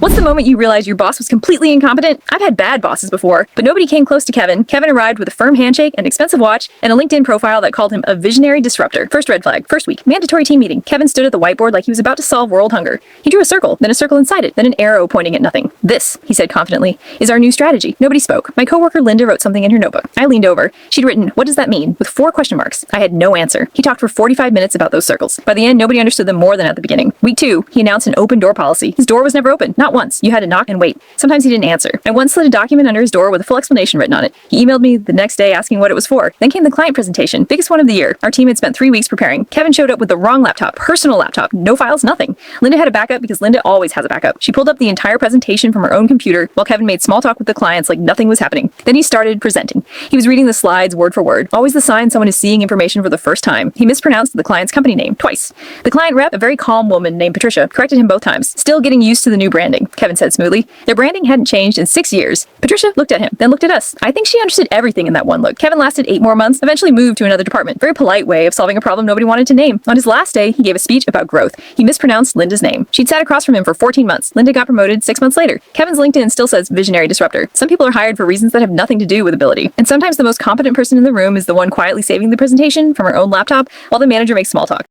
What's the moment you realized your boss was completely incompetent? I've had bad bosses before, but nobody came close to Kevin. Kevin arrived with a firm handshake, an expensive watch, and a LinkedIn profile that called him a visionary disruptor. First red flag. First week. Mandatory team meeting. Kevin stood at the whiteboard like he was about to solve world hunger. He drew a circle, then a circle inside it, then an arrow pointing at nothing. This, he said confidently, is our new strategy. Nobody spoke. My coworker Linda wrote something in her notebook. I leaned over. She'd written, "What does that mean?" with 4 question marks. I had no answer. He talked for 45 minutes about those circles. By the end, nobody understood them more than at the beginning. Week 2, he announced an open door policy. His door was never open. Not once. You had to knock and wait. Sometimes he didn't answer. I once slid a document under his door with a full explanation written on it. He emailed me the next day asking what it was for. Then came the client presentation, biggest one of the year. Our team had spent 3 weeks preparing. Kevin showed up with the wrong laptop, personal laptop, no files, nothing. Linda had a backup because Linda always has a backup. She pulled up the entire presentation from her own computer while Kevin made small talk with the clients like nothing was happening. Then he started presenting. He was reading the slides word for word. Always the sign someone is seeing information for the first time. He mispronounced the client's company name twice. The client rep, a very calm woman named Patricia, corrected him both times. Still getting used to the new branding, Kevin said smoothly. Their branding hadn't changed in 6 years. Patricia looked at him, then looked at us. I think she understood everything in that one look. Kevin lasted 8 more months, eventually moved to another department. Very polite way of solving a problem nobody wanted to name. On his last day, he gave a speech about growth. He mispronounced Linda's name. She'd sat across from him for 14 months. Linda got promoted 6 months later. Kevin's LinkedIn still says visionary disruptor. Some people are hired for reasons that have nothing to do with ability. And sometimes the most competent person in the room is the one quietly saving the presentation from her own laptop while the manager makes small talk.